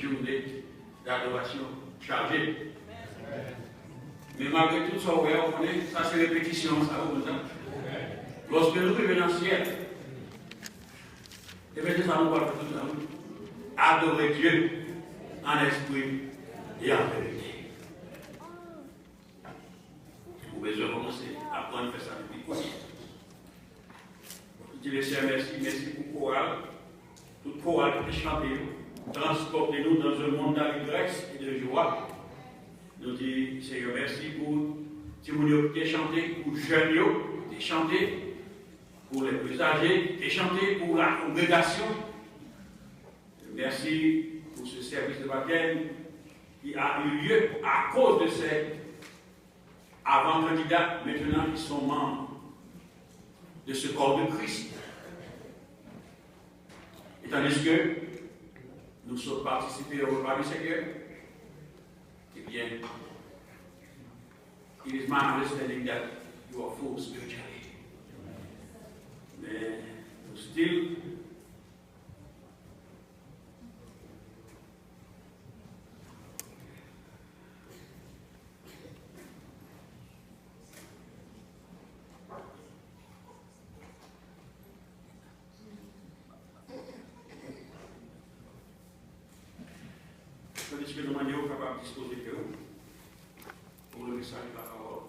journée d'adoration chargée. Mais malgré tout ça, on connaît, ça c'est répétition, ça vous dit. Lorsque nous revenons dans le ciel, et bien ça nous va tout le temps. Adorer Dieu en esprit et en vérité. Vous avez besoin de commencer à apprendre à faire ça depuis quoi? Je dis, merci pour chorale. Tout chorale qui chante, transportez-nous dans un monde d'allégresse et de joie. Nous disons, Seigneur, merci pour si vous qui chanté, pour les jeunes qui chanté, pour les plus âgés qui chanté, pour la congrégation. Merci pour ce service de baptême qui a eu lieu à cause de ces avant-candidats, maintenant qui sont membres de ce corps de Christ. Et tandis que nous sommes participés au repas du Seigneur, eh bien, it is my understanding that you are full spiritually. Mais still, que de manière capable de disposer que pour le message de la parole.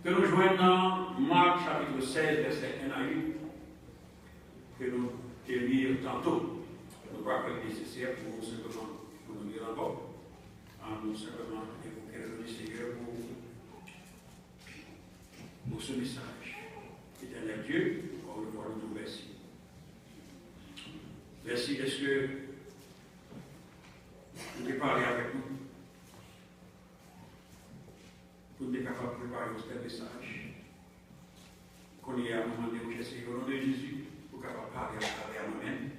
Que nous joignons dans Marc chapitre 16, verset 1 à 8, que nous lire tantôt. Nous ne pas faire nécessaire pour nous simplement pour nous lire encore, nous simplement évoquer le nom du Seigneur pour ce message. Éternel Dieu, encore une fois, nous vous remercions. Merci, est-ce que vous pouvez parler avec nous pour nous être capables de préparer notre message. Qu'on y ait à un moment donné où j'essaie au nom de Jésus pour capable de parler à nous-mêmes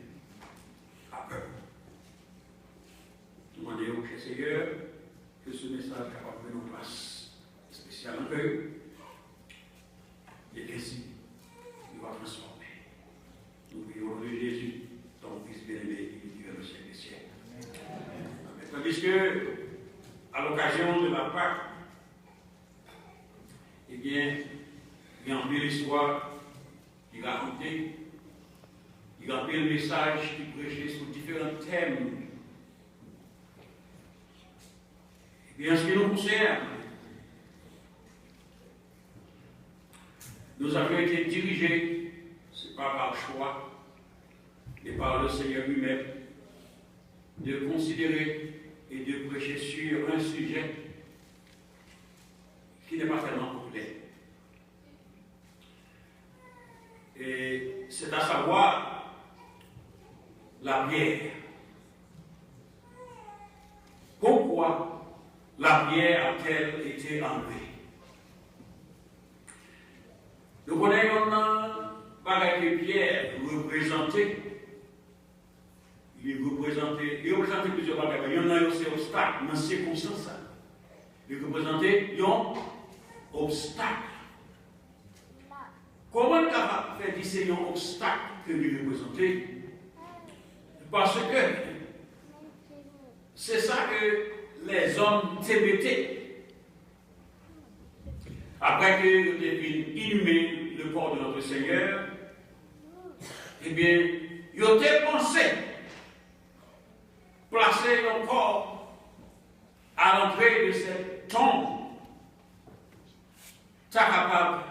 à peur. Demandez au Seigneur que ce message est capable de prendre une place spéciale en eux et qu'ainsi il va transformer. Nous prions au nom de Jésus, ton Fils bien-aimé, qui est le siècle des siècles. Tandis que, à l'occasion de la Pâque, eh bien, il y a un peu l'histoire qui racontait, il y a un peu le message qui prêchait sur différents thèmes. Eh bien, en ce qui nous concerne, nous avons été dirigés, ce n'est pas par choix, mais par le Seigneur lui-même, de considérer et de prêcher sur un sujet qui n'est pas tellement populaire. Et c'est à savoir la pierre. Pourquoi la pierre a-t-elle été enlevée? Nous connaissons par les pierres représentées. Il représente plusieurs bagages. Il y en a aussi obstacle dans ces circonstances. Il représente un obstacle. Comment on peut faire discerner un obstacle que lui représenter? Parce que c'est ça que les hommes t'émettaient. Après que nous avons inhumé le corps de notre Seigneur, eh bien, ils ont pensé placer le corps à l'entrée de cette tombe, ça capable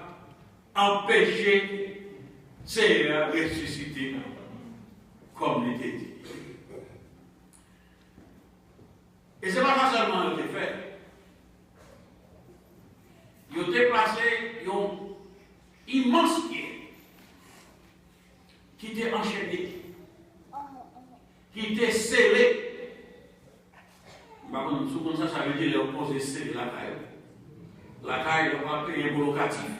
d'empêcher ces ressuscités, comme il était dit. Et ce n'est pas seulement le fait. Ils ont déplacé un immense pied qui était enchaîné, qui était scellé. Souvent ça veut dire opposer sceller la caille. La caille doit payer un locatif.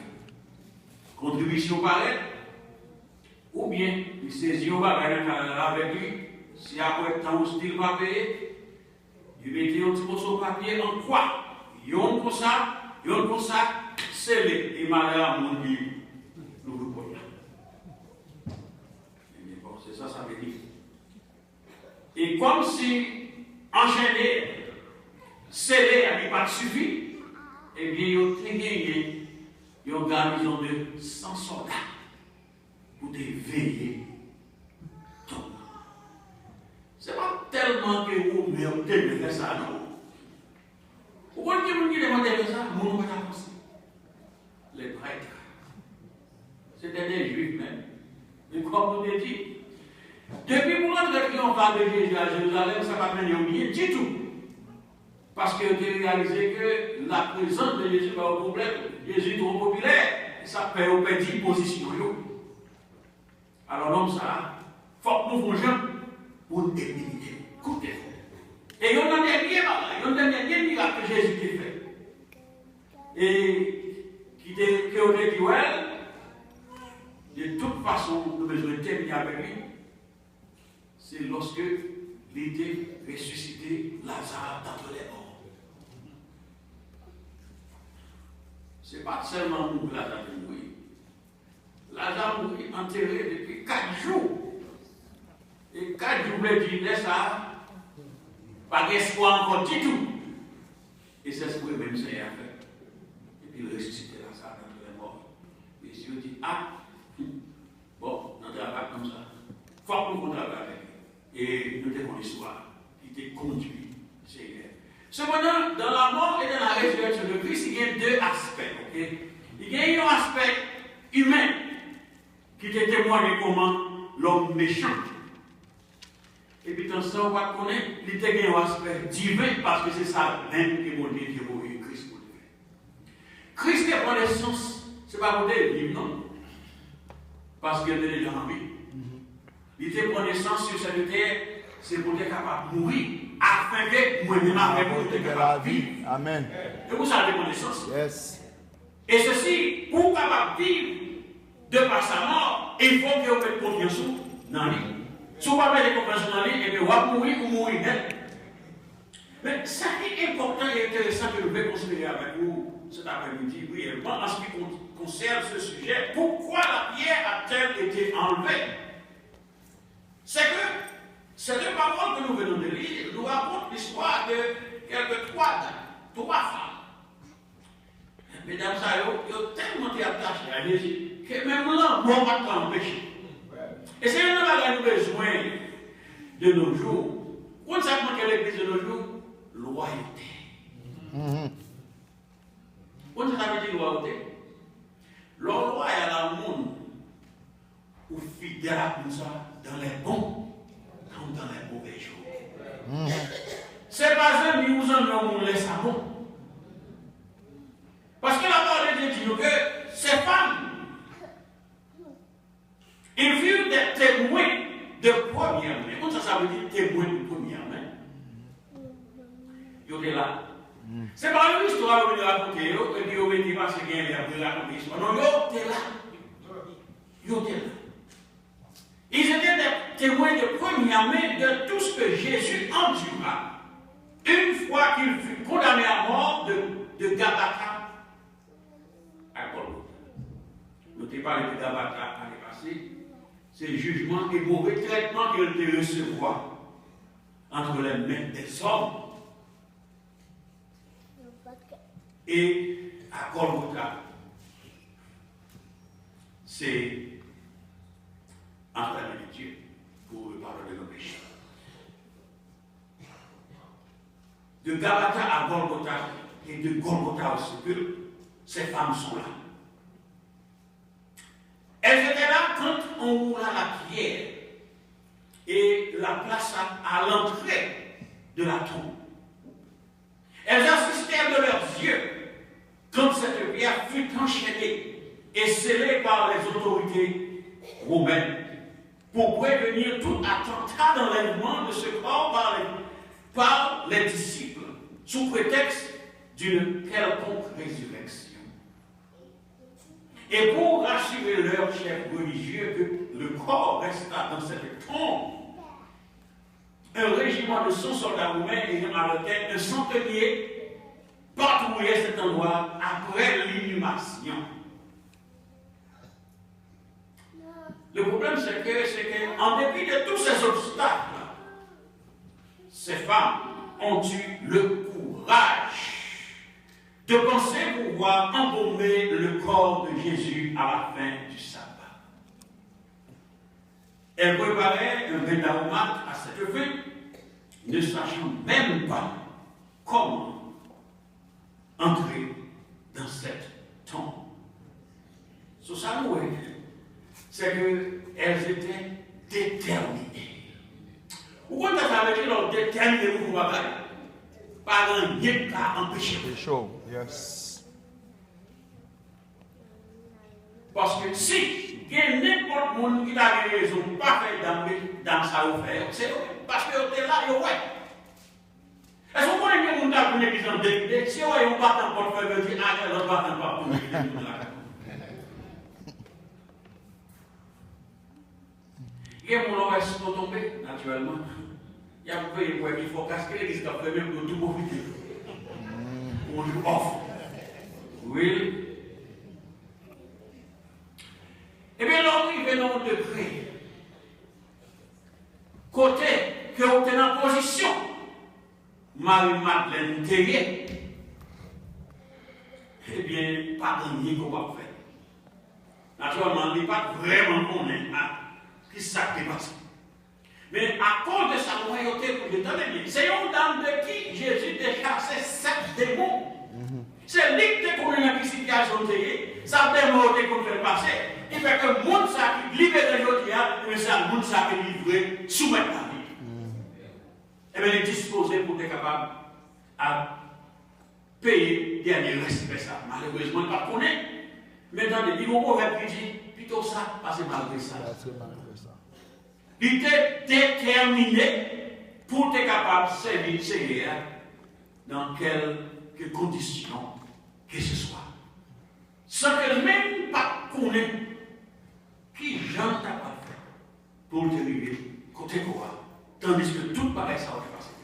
Contribution pareille. Ou bien, il saisit un bagage avec lui. Si après le temps il va payer, il met un petit morceau de papier en croix. Yon comme ça, scellé. Et malheur à mon Dieu, nous vous voyons. Mais bon, c'est ça, ça veut dire. Et comme si enchaîner, sceller n'avait pas suffi, eh bien, ils ont gagné une garnison de 100 soldats pour veiller tout. Ce n'est pas tellement que vous méritez de faire ça, non. Vous voyez qui demande de faire ça, vous ne pas penser. Les prêtres, c'était des juifs même. Mais comme vous l'avez dit, depuis pour l'entrée triomphale de Jésus à Jérusalem, ça va mener au bien du tout. Parce que vous avez réalisé que la présence de Jésus va au problème. Jésus est trop populaire, et ça fait au petit position. Alors l'homme, ça, il faut que nous fassions pour nous éliminer. Et il y a un dernier miracle que Jésus a fait. Et qui a dit, ouais, de toute façon, nous devons terminer avec lui. C'est lorsque il était ressuscité Lazare d'entre les morts. Ce n'est pas seulement nous que Lazare est mort. Lazare est enterré depuis 4 jours. Et 4 jours, il dit ça, pas d'espoir encore du tout. Et c'est ce que même Seigneur a fait. Et puis il ressuscité Lazare d'entre les morts. Et si on dit, ah, bon, on ne travaille pas comme ça. Il faut que nous travaillions avec lui. Et nous avons l'histoire qui était conduit, Seigneur. Cependant, dans la mort et dans la résurrection de Christ, il y a 2 aspects. Okay? Il y a un aspect humain qui te témoigne comment l'homme méchant. Et puis, dans ça, on va connaître, il y a un aspect divin parce que c'est ça même que mon Dieu qui est mort et Christ pour le faire. Christ est pour l'essence, ce n'est pas pour le vivre, non? Parce qu'il est déjà en vie. Il était pour naissance sur cette terre, c'est pour être capable de mourir, afin que moi-même avec vous, soyez capable de vivre. Amen. Et vous savez pour naissance. Yes. Et ceci, pour capable de vivre de par sa mort, il faut que vous mettez confiance dans lui. Si vous ne mettez pas confiance dans lui, et bien vous allez mourir ou mourir net. Mais ça qui est important et intéressant que nous devons considérer avec vous cet après-midi, brièvement, en ce qui concerne ce sujet, pourquoi la pierre a-t-elle été enlevée? C'est que ces 2 paroles que nous venons de lire nous racontent l'histoire de quelques 3 femmes. Mesdames, ça ils ont tellement été attachés à Jésus que même là, on va pas empêcher. Et c'est un bagage que nous avons besoin de nos jours. Quand ça manque l'église de nos jours, loyauté. Quand ça veut dire loyauté, l'endroit est à la monde ou fidèle comme ça dans les bons comme dans les mauvais jours. C'est pas un qui vous en laisse à bon. Parce que la parole de Dieu dit que ces femmes, ils furent des témoins de première main. Comment ça veut dire témoins de première main? Ils étaient là. C'est pas une histoire que vous racontez, et puis vous étiez passé bien et après raconter l'histoire. Non, ils étaient là. Ils étaient là. Ils étaient des témoins de première main de tout ce que Jésus endura. Une fois qu'il fut condamné à mort de Gabata à Golgotha. Notez pas le Gabata l'année passée. C'est le jugement et mauvais traitement qu'il devait recevoir entre les mains des hommes. Et à Golgotha, c'est entre les mains de Dieu pour pardonner nos péchés. De Gabata à Golgotha et de Golgotha au sépulcre, ces femmes sont là. Elles étaient là quand on roula la pierre et la plaça à l'entrée de la tombe. Elles assistèrent de leurs yeux quand cette pierre fut enchaînée et scellée par les autorités romaines pour prévenir tout attentat d'enlèvement de ce corps par les disciples sous prétexte d'une quelconque résurrection. Et pour rassurer leurs chefs religieux que le corps resta dans cette tombe, un régiment de 100 soldats romains ayant à leur tête un centenier patrouillait cet endroit après l'inhumation. Le problème, c'est qu'en dépit de tous ces obstacles, ces femmes ont eu le courage de penser pouvoir embaumer le corps de Jésus à la fin du sabbat. Elles préparaient un bain d'aromate à cette fin, ne sachant même pas comment entrer dans cette tombe. Ce ça nous c'est qu'elles étaient déterminées. Pourquoi tu as dit leur déterminé pour pouvoir faire? Pas un rien qu'à empêcher. Yes. Parce que si il y a n'importe monde qui a raison, pas faire dans sa offert, c'est parce que tu es là, et ouais. Est-ce qu'on connaît que monde a une église en déclé? Si on est pas en portefeuille, on dit, ah, l'autre va pas pour l'église. Il y a mon oreille qui sont tombés, naturellement. Il y a un peu il faut casquer l'église qui a fait même pour tout profiter. On lui offre. Oui. Eh bien, là, il est dans le degré. Côté que vous êtes en position, Marie-Madeleine Théier, eh bien, pas de rien qu'on va faire. Naturellement, il n'est pas vraiment connu qui s'est passé. Mais à cause de sa loyauté pour le temps, c'est une dame de qui Jésus a chassé 7 démons. C'est lui qui est connu dans la situation, ça démontre qu'on fait passer. Il fait que le monde qui libère les autres, mais c'est le monde qui est livré, soumettre la vie. Et bien, il est disposé pour être capable de payer dernier respect. Ça. Malheureusement, il ne pas connaît. Maintenant, il va pouvoir dire plutôt ça, parce que malgré ça. Il était déterminé pour être capable de servir le Seigneur dans quelques conditions que ce soit. Sans que même pas connaître qui Jean t'a pas fait pour te arriver côté quoi. Tandis que tout pareil, ça va passer.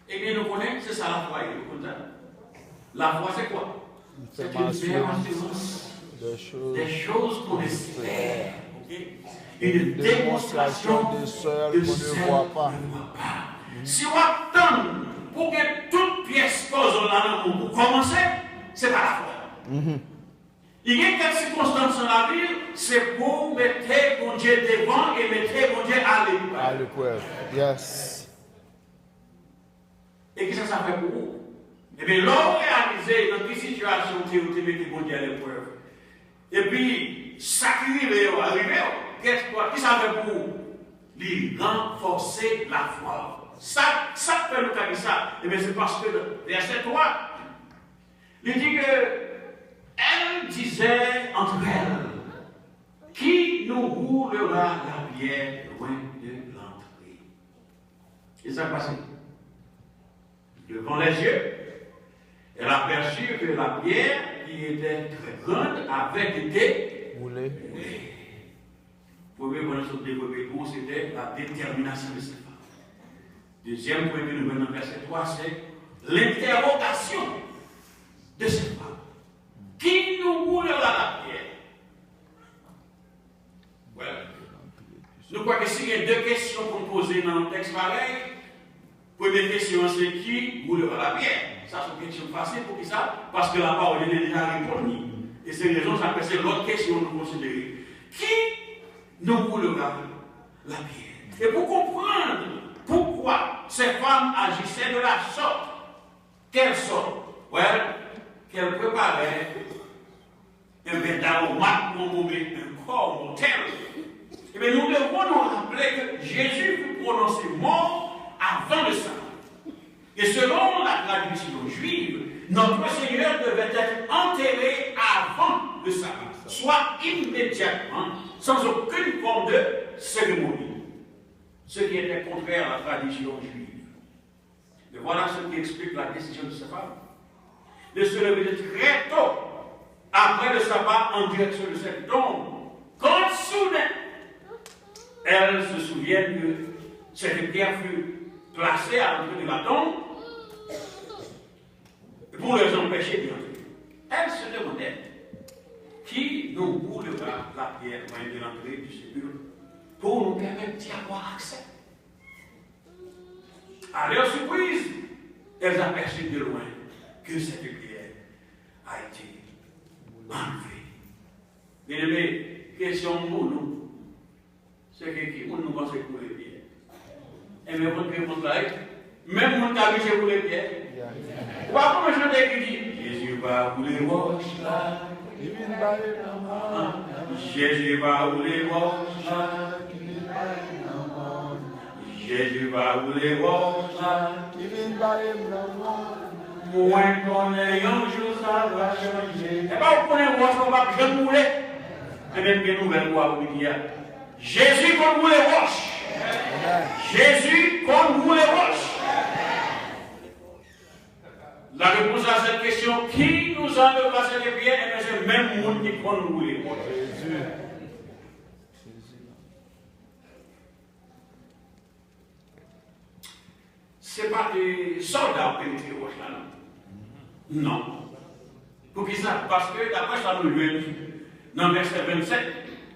Eh bien, nous connaissons, c'est ça la foi. La foi, c'est quoi? C'est une assurance des choses qu'on espère. Une démonstration de celles qu'on ne voit pas. Si on attend pour que toute pièce cause là pour commencer, c'est pas la foi. Il y a quelques circonstances dans la vie, c'est pour mettre mon Dieu devant et mettre mon Dieu à l'épreuve. Yes. Et qu'est-ce que ça fait pour vous? Eh bien, l'homme réalisé dans quelle situation tu mets mon Dieu à l'épreuve. Et puis, ça qui arrive, qu'est-ce ça fait pour vous? Lui renforcer la foi. Ça fait le cas de ça. Eh bien, c'est parce que le verset 3, il dit que elle disait entre elles, qui nous roulera la pierre loin de l'entrée? Et ça passe. Devant les yeux, elle aperçut que la pierre, qui était très grande, avait été roulée. Premier point de développer pour, c'était la détermination de cette femme. Deuxième point que nous venons dans verset 3, c'est l'interrogation de cette femme. Qui nous roulera la pierre? Voilà. Nous croyons que s'il y a deux questions qu'on pose dans le texte pareil, première question c'est qui roulera la pierre? Ça c'est une question facile pour qui ça? Parce que la parole est déjà répondue. Et c'est raison ça que c'est l'autre question que nous considérons. Qui nous roulera la pierre? Et pour comprendre pourquoi ces femmes agissaient de la sorte, quelle sorte? Qu'elles préparaient un vêtement pour nommer un corps mortel. Et bien nous devons nous rappeler que Jésus fut prononcé mort avant le sabbat. Et selon la tradition juive, notre Seigneur devait être enterré avant le sabbat, soit immédiatement, sans aucune forme de cérémonie. Ce qui était contraire à la tradition juive. Et voilà ce qui explique la décision de cette femme de se lever très tôt après le sabbat en direction de cette tombe. Quand soudain, elles se souviennent que cette pierre fut placée à l'entrée de la tombe pour les empêcher d'y entrer. Elles se demandaient qui nous roulera la pierre loin de l'entrée du sépulcre pour nous permettre d'y avoir accès. à leur surprise, elles aperçurent de loin que cette pierre a été enlevée. Bien aimé, question pour nous, c'est que qui nous pense pour les pierres. Et même votre réponse là, même mon tabi c'est pour les pierres. Pourquoi comment je t'ai dit Jésus va pour les roches là. Jésus va pour les roches là. Jésus va pour les roches là. Moi connais un jour ça va changer. Et pas vous connaissez roche, on va bien mouler. C'est même bien nouvelle voix pour dire. Jésus contre vous les roches. Jésus contre vous les roches. La réponse à cette question, qui nous a déplacé les pieds, c'est le même monde qui contre vous les roches. Jésus. Ce n'est pas des soldats qui pénétrent les roches là, non. Non. Pour qui ça? Parce que d'après ça nous dit, dans le verset 27,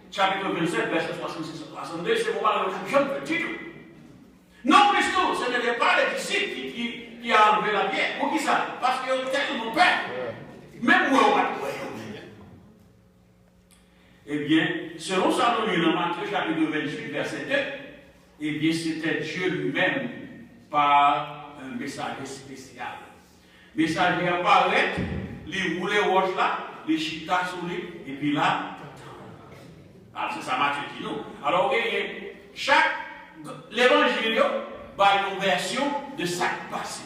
chapitre 27, verset 66-62, c'est pour parler de jeune petit. Non, Christo, ce n'était pas les disciples qui a enlevé la pierre. Pour qui ça? Parce qu'ils ont tellement peur. Même moi, on va trouver. Eh bien, selon ça, nous lisons dans Matthieu chapitre 28, verset 2, eh bien, c'était Dieu lui-même par un messager spécial. Le messager apparaît, il roule les roches là, les chita sur lui, et puis là, alors c'est ça Matthieu dit nous. Alors, chaque l'évangile a une version de ça qui passé.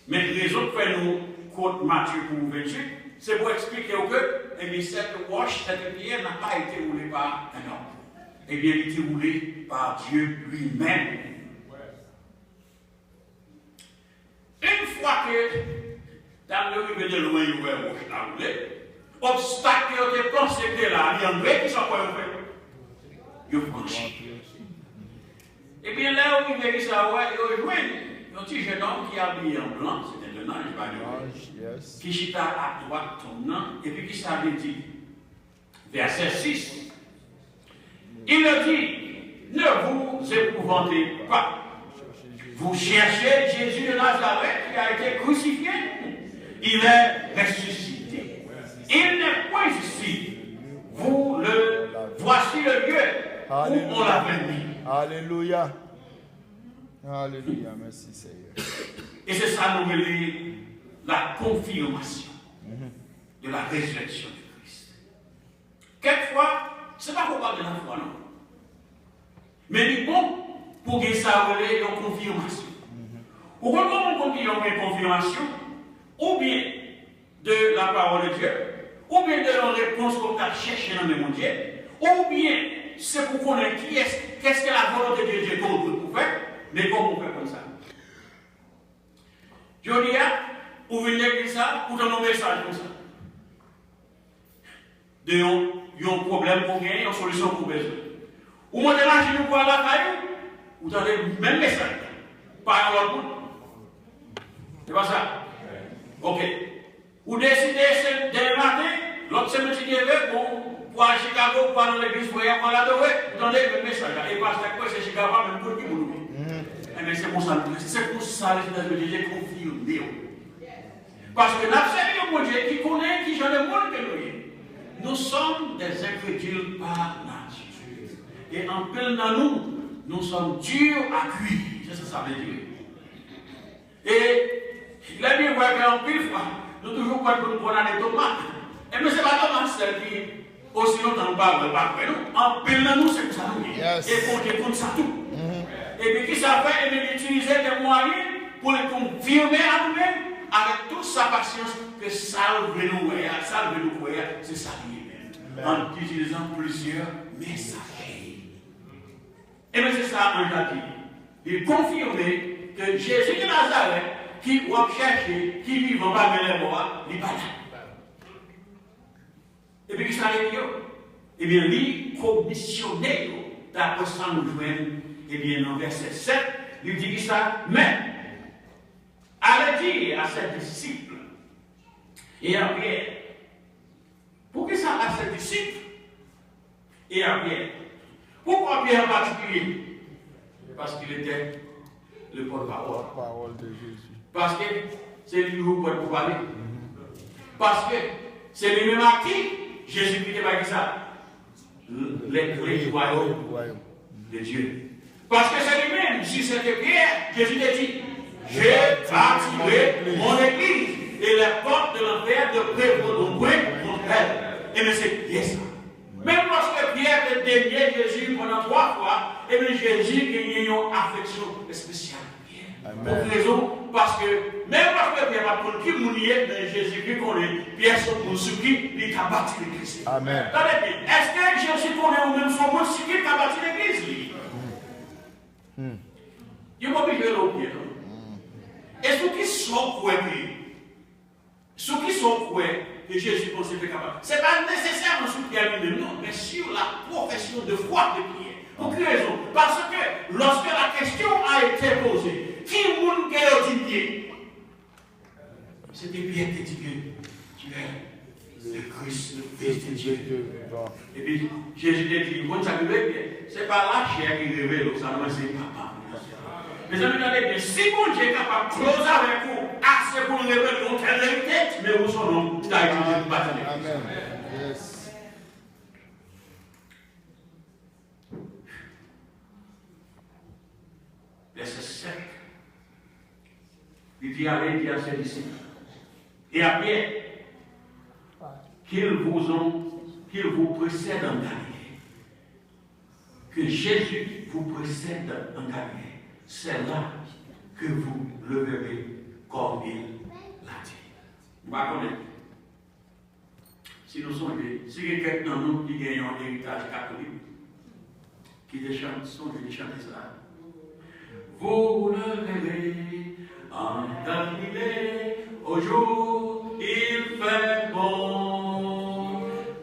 Mais les autres fait nous compte Matthieu pour 28, c'est pour expliquer que cette roche, cette pierre n'a pas été roulée par un homme. Eh bien, elle a été roulée par Dieu lui-même. Une fois que dans le rive de loin, il y a une roche à rouler, obstacle qui ont pensé que là, il y a un vrai qui sont quoi fait. Ils franchissent. Et bien là où il y a ça, il y a un petit jeune homme qui est habillé en blanc, c'était un ange, pas de ange, qui chita à droite tournant, et puis qui s'avait dit, verset 6, il a dit, ne vous épouvantez pas. Vous cherchez Jésus de Nazareth qui a été crucifié. Il est ressuscité. Il n'est point ici. Voici le lieu où on l'avait mis. Alléluia. Alléluia. Merci Seigneur. Et c'est ça nous dit la confirmation de la résurrection du Christ. Quelquefois, ce n'est pas pour parler de la foi, non. Mais il est bon pour que ça relève une confirmation. Ou comment on confirme une confirmation, ou bien de la parole de Dieu, ou bien de la réponse qu'on a cherché dans le monde, ou bien c'est pour connaître qu'est-ce que la volonté de Dieu pour faire, mais comment on fait comme ça. Je dis, vous venez dire ça, vous donnez un message comme ça. Il y a un problème pour gagner, une solution pour besoin. Ou moi, je vous vois la caillou, vous donnez le même message. Pas un autre bout. C'est pas ça? Ok. Vous décidez dès le matin, l'autre semaine, pour aller à Chicago, pour aller à l'église, pour aller à l'adorer, vous donnez le même message. Et parce que c'est Chicago, même pour qui vous mais c'est pour ça, les États-Unis confirmé. Parce que l'absolu de Dieu qui connaît, qui j'en ai monde que nous sommes des incrédules par nature. Et en plein dans nous sommes durs à cuire. C'est ça que ça veut dire. Et il a bien voir qu'en pile fois, nous toujours croyons que nous prenons des tomates. Et mais ce n'est pas tomates celles qui, aussi longtemps, nous parlons pas de nous. En pile dans nous, c'est ça nous dit. Et contre ça tout. Et puis, qui ça fait? Et bien, utiliser des moyens pour les confirmer à nous-mêmes avec toute sa patience que salve nous, c'est ça lui-même. En utilisant plusieurs messagers. Et bien, c'est ça, un a dit. Il confirmait que Jésus de Nazareth, qui va chercher, qui vit en bas de les bois, il n'est pas là. Et puis, qui ça dit? Eh bien, lui, commissionné, d'après ça, nous jouons. Eh bien, dans verset 7, il dit ça, mais allez dire à ses disciples et à Pierre. Pourquoi ça à ses disciples et à Pierre? Pourquoi Pierre en particulier? Parce qu'il était le porte-parole. Parole de Jésus. Parce que c'est lui qui vous pour parler. Parce que c'est lui-même à qui Jésus-Christ va dire ça. Les clés du royaume de Dieu. Parce que c'est lui-même, si c'était Pierre, Jésus t'a dit, j'ai bâti mon église et les portes de l'enfer ne prévaudront point contre elle. Et bien c'est Pierre ça. Même lorsque Pierre a dénié Jésus pendant 3 fois, et bien Jésus a eu une affection spéciale pour Pierre. Pour raison, parce que même lorsque Pierre va prendre qui mouillait, mais Jésus-Christ connaît, Pierre son pour ce qui il a bâti l'église. Amen. Est-ce que Jésus connaît ou même son mot ce qui a bâti l'église? Il m'a obligé de Pierre. Et ceux qui sont croyants, que Jésus pensait être capable. Ce n'est pas nécessairement sur Pierre lui-même, non, mais sur la profession de foi de Pierre. Pour quelle raison? Parce que lorsque la question a été posée, qui moun a dit Pierre? C'était Pierre qui dit que tu es le Christ, le Fils de Dieu. Et puis Jésus a dit, bon, ça ce n'est pas la chair qui révèle, ça non, c'est papa. Mes amis, regardez bien, si mon Dieu est capable de closer avec vous, assez pour nous révéler notre vérité, mais où son nom, il a été battu. Amen. Yes. Verset 5. Il dit à ses disciples, et à Pierre, qu'ils vous précèdent en Galilée. Que Jésus vous précède en Galilée. C'est là que vous le verrez comme il l'a dit. Vous connaissez. Si nous sommes, si quelqu'un d'entre nous qui gagne un héritage catholique, qui chante ça. Vous le verrez en Galilée, au jour il fait bon.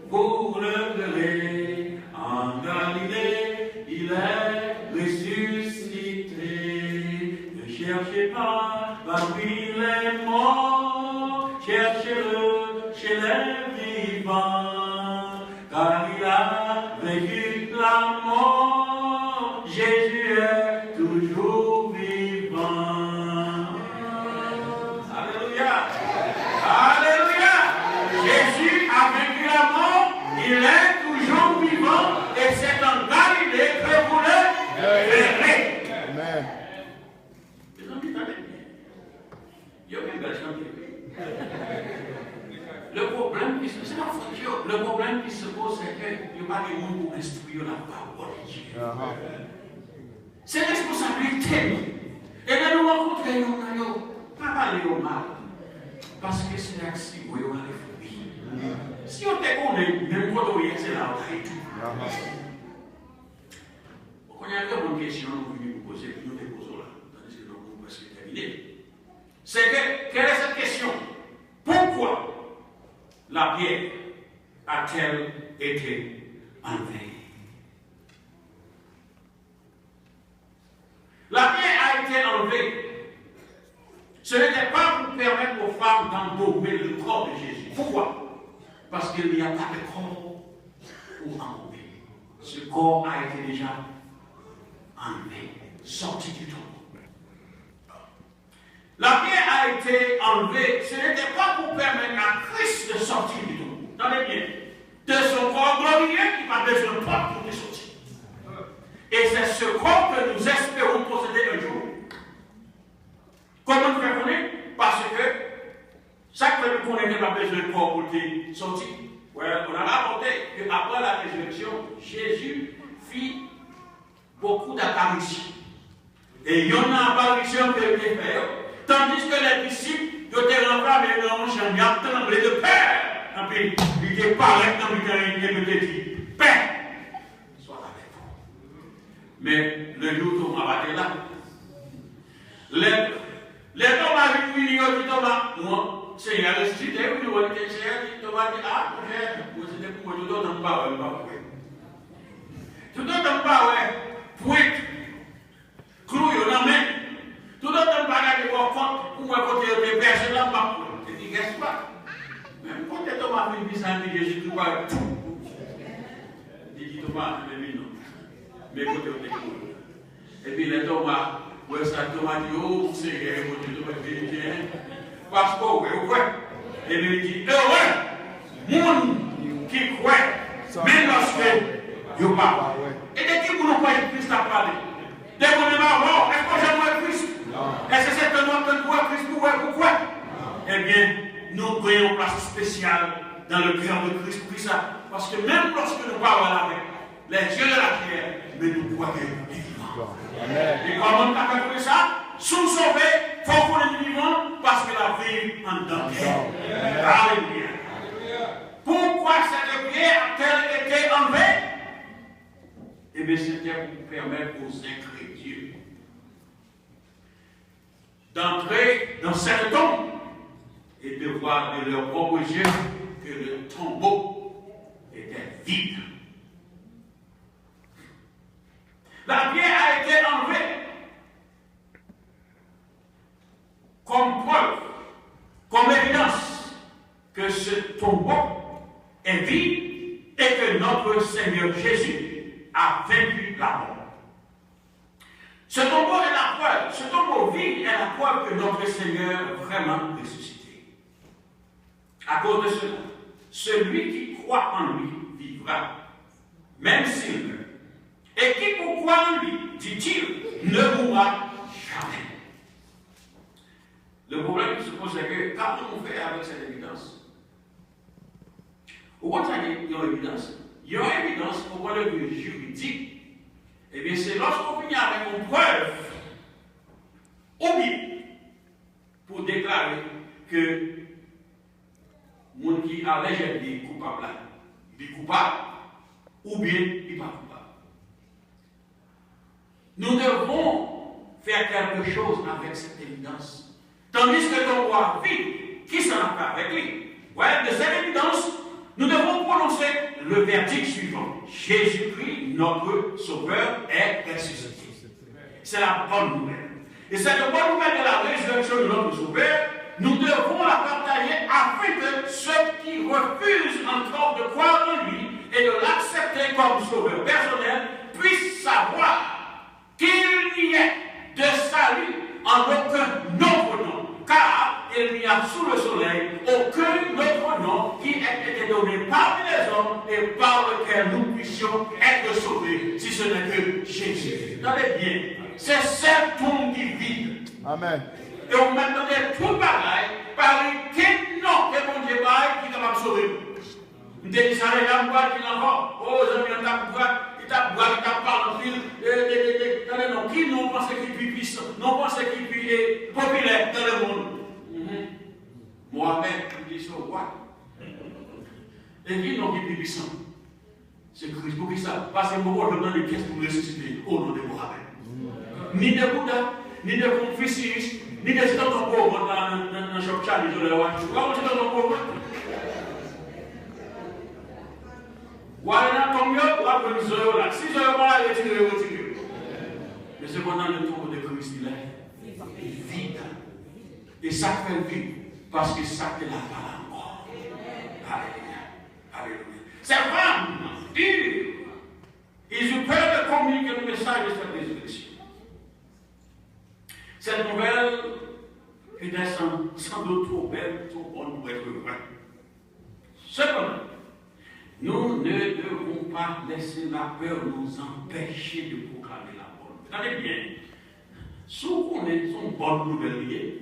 Vous le verrez en Galilée, il est ressuscité. Ne cherchez pas parmi les morts, cherchez-le chez les vivants, car il a vaincu la mort. Jésus est toujours vivant. Alléluia. Alléluia. Jésus a vaincu la mort. Il est toujours vivant. Et c'est en Galilée que vous le verrez. Amen. Les amis, attendez bien. Il y a une belle chantier. Le problème qui se pose, c'est qu'il n'y a pas de monde pour instruire la parole de Dieu. C'est responsabilité. Et là, nous rencontrons, pas parler au mal. Parce que c'est là que si vous allez faire. Si on te connaît, même quand on est là, on a tout. On a une bonne question, nous venons vous poser, nous te posons là. Tandis que nous avons presque terminé. C'est que, quelle est cette question? Pourquoi la pierre a-t-elle été enlevée? La pierre a été enlevée. Ce n'était pas pour permettre aux femmes d'embaumer le corps de Jésus. Pourquoi? Parce qu'il n'y a pas de corps pour embaumer. Ce corps a été déjà enlevé, sorti du tombeau. La pierre a été enlevée, ce n'était pas pour permettre à Christ de sortir du tombeau. Attendez bien. De son corps glorieux qui va besoin de toi pour te sortir. Et c'est ce corps que nous espérons posséder un jour. Comment nous faire connaître? Parce que chaque fois que nous connaissons pas besoin de corps pour te sortir. Voilà, on a rapporté qu'après la résurrection, Jésus fit beaucoup d'apparitions. Et il y en a apparitions qui ont été faites. Tandis que les disciples étaient renfermés dans un champ, ils ont tremblé de peur. Et puis, ils étaient parlés dans le temps, ils dit, paix, soit avec vous. Mais le jour où Thomas va être là, les Thomas viennent venir, ils disent Thomas, moi, Seigneur, ressuscité, vous nous voyez, Thomas dit, ah, mon frère, moi, c'était pour moi, tout le temps, pas, tout le temps, pas, pour être clou, il y en a même. Tout le temps, pas de voir compte, pour moi, côté de personnes là, pas pour. Je dis, qu'est-ce pas? Même quand Thomas vient dire ça, Jésus, tu vois tout. Il dit, Thomas, mais non. Mais côté de. Et puis, les Thomas, Ouais, ça tomate, oh, c'est vrai, mon Dieu, bien. Parce que, ouais. Et bien, il dit, ouais, monde qui croit, même lorsque il parle. Et dès que vous ne croyez Christ à parler, dès qu'on est mort, est-ce que j'aimerais Christ? Est-ce que c'est tellement que vous croyez Christ pourquoi? Eh bien, nous prenons une place spéciale dans le cœur de Christ pour ça. Parce que même lorsque nous parlons avec les yeux de la chair, mais nous croyons vivant. Et comment on a fait ça? Sous sauvé, il faut qu'on est vivant parce que la vie en dedans. Alléluia. Pourquoi cette pierre a-t-elle été enlevée? Eh bien, c'était pour permettre aux incrédules d'entrer dans cette tombe et de voir de leurs propres yeux que le tombeau était vide. La pierre a été enlevée comme preuve, comme évidence que ce tombeau est vide et que notre Seigneur Jésus a vaincu la mort. Ce tombeau est la preuve, ce tombeau vide est la preuve que notre Seigneur est vraiment ressuscité. À cause de cela, celui qui croit en lui vivra, même s'il meurt. Et qui pour croire en lui, dit-il, ne mourra jamais. Le problème qui se pose, c'est que qu'est-ce fait avec cette évidence? Au contraire, il y a une évidence. Il y a une évidence au point de vue juridique. Eh bien, c'est lorsqu'on vient avec une preuve, ou bien, pour déclarer que mon qui a légèrement dit coupable, il est coupable, ou bien il n'est pas coupable. Nous devons faire quelque chose avec cette évidence. Tandis que ton roi vit, qui s'en a fait avec lui? Ouais, de cette évidence, nous devons prononcer le verdict suivant. Jésus-Christ, notre Sauveur, est ressuscité. C'est la bonne nouvelle. Et cette bonne nouvelle de la résurrection de notre Sauveur, nous devons la partager afin que ceux qui refusent encore de croire en lui et de l'accepter comme Sauveur personnel puissent savoir qu'il n'y ait de salut en aucun autre nom, car il n'y a sous le soleil aucun autre nom qui ait été donné parmi les hommes et par lequel nous puissions être sauvés, si ce n'est que Jésus. Regardez bien, c'est cette tombe qui vide. Amen. Et on m'a donné tout le bagaille par quel nom que mon Dieu qui est capable de sauver. Je dis ça, les gens qui l'envoient, oh, les amis, il t'a parlé en fil, non, qui nous pense qu'il est puissant, non, pense qu'il est populaire dans le monde. Mohamed, il dit ça, quoi? Et qui non qui est puissant? C'est Christ. Pour qui ça? Parce que moi, je donne des pièces pour ressusciter au nom de Mohamed. Ni de Bouddha, ni de Confucius, ni de ce qu'on pauvre dans le shop chat, ils ont le roi. Comment c'est dans ton pauvre? Voilà, tant mieux, ou après nous serons là. Si je ne vais pas la retirer. Mais cependant, le tombeau de Christ, il est vide. Et ça fait vide, parce que ça te l'a pas encore. Alléluia. Alléluia. Ces femmes dures, ils ont peur de communiquer le message de cette résurrection. Cette nouvelle était sans doute trop belle, trop bonne pour être vraie. Cependant, nous ne devons pas laisser la peur nous empêcher de proclamer la bonne. Regardez bien, si on est une bonne nouvelle liée,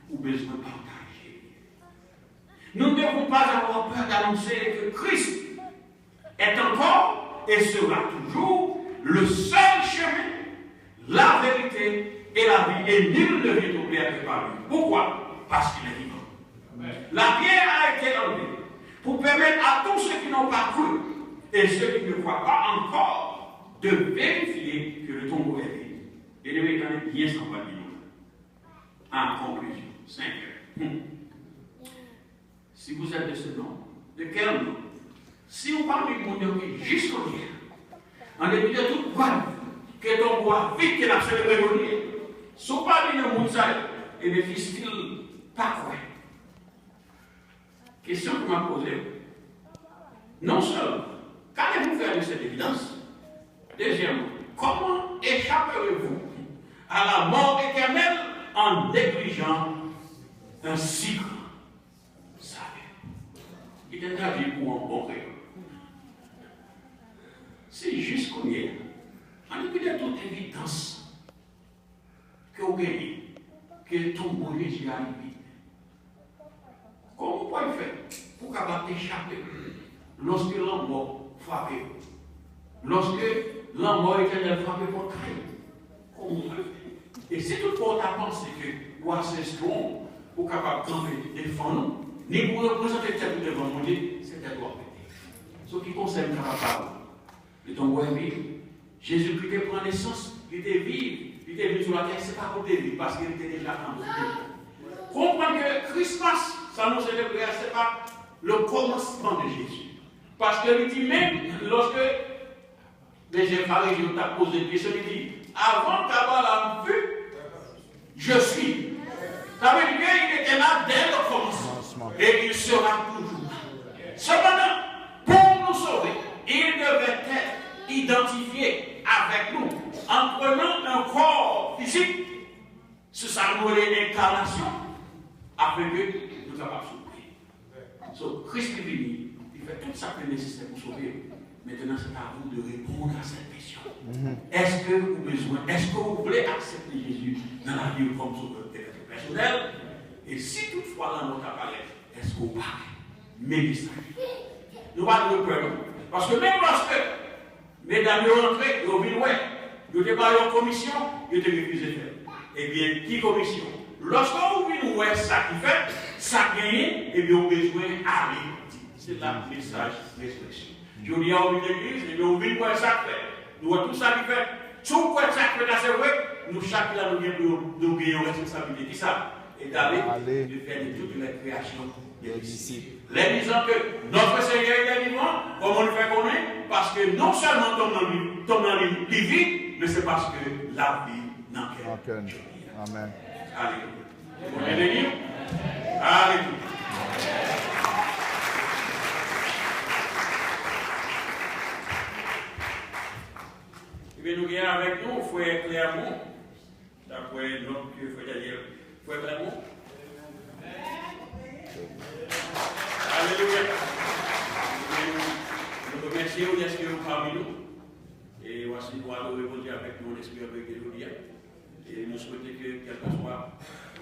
ou besoin de partager. Nous ne devons pas avoir peur d'annoncer que Christ est encore et sera toujours le seul chemin, la vérité et la vie. Et nul ne vient au Père que par lui. Pourquoi? Parce qu'il est vivant. Amen. La pierre a été enlevée pour permettre à tous ceux qui n'ont pas cru et ceux qui ne croient pas encore de vérifier que le tombeau est vide. Et le mécanisme bien s'en va dire. En conclusion, 5 heures. Si vous êtes de ce nom, de quel nom? Si vous parlez de mon Dieu qui est jusqu'au lien, en début de toute voile, que ton roi vite qu'il a célébré au lien, si vous parlez de mon Dieu, et bien, fils-il, pas quoi? Question que m'a posée. Non seulement, qu'allez-vous faire de cette évidence? Deuxièmement, comment échapperez-vous à la mort éternelle en négligeant un si grand salut. Il est un avis pour un bon rêve. C'est juste qu'on y est. On est de toute évidence que vous gagnez, que tout le monde est arrivé. Comment vous pouvez faire pour capable échapper lorsque la mort frappe? Lorsque la mort éternelle frappe votre taille? Comment vous pouvez faire? Et si toutefois tu as pensé que vous êtes assez strong pour capable de défendre, ni pour représenter tête devant mon Dieu, c'est à toi. Ce qui concerne la parole de ton bois Jésus-Christ prend naissance, il était vivre sur la terre, ce n'est pas pour vivre, parce qu'il était déjà en vous. Comprendre que Christmas, ça nous célébrer, ce n'est pas le commencement de Jésus. Parce qu'il dit même, lorsque les pharisiens t'ont posé une question, il dit, avant d'avoir la vue, je suis. Ça veut dire qu'il était là dès le commencement. Et il sera toujours là. Cependant, pour nous sauver, il devait être identifié avec nous en prenant un corps physique. C'est ça nous l'incarnation, afin que nous soyons surpris. Donc, Christ est venu, il fait tout ça qui est nécessaire pour sauver. Maintenant, c'est à vous de répondre à cette question. Est-ce que vous avez besoin, est-ce que vous voulez accepter Jésus dans la vie comme sauveur personnel? Et si toutefois dans notre appareil, est-ce que vous parlez? Mais ça. Nous allons le peur. Parce que même lorsque mesdames sont rentrées, ils ont vu, ouais, ils ont débarqué en commission, ils ont refusé de faire. Eh bien, qui commission? Lorsque vous venez ouais, ça qui fait, ça gagne, eh bien, vous avez besoin d'aller. C'est là le message d'expression. Je dis à l'église, et nous vivons pour ça fait. Nous avons tout ça qui fait. Tout quoi ça fait, c'est vrai. Nous, chacun, nous avons une responsabilité. Qui ça? Et d'aller de faire de toutes les créations des disciples. Les disant que notre Seigneur est vivant, comment on le fait connaître? Parce que non seulement tombe dans les vies, mais c'est parce que la vie n'en qu'un. Amen. Alléluia. Vous voulez dire? Alléluia. Nous avons avec nous frère Clermont, d'après notre frère Clermont. Alléluia. Nous remercions d'être parmi nous. Et voici nous allons répondre avec nous l'esprit avec Elodia. Et nous souhaitons que, quel que soit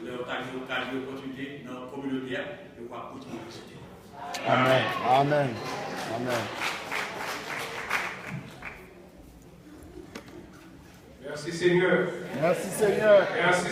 l'occasion, l'opportunité dans notre communauté, nous allons continuer à cette. Amen. Amen. Amen. Merci Seigneur. Merci Seigneur. Merci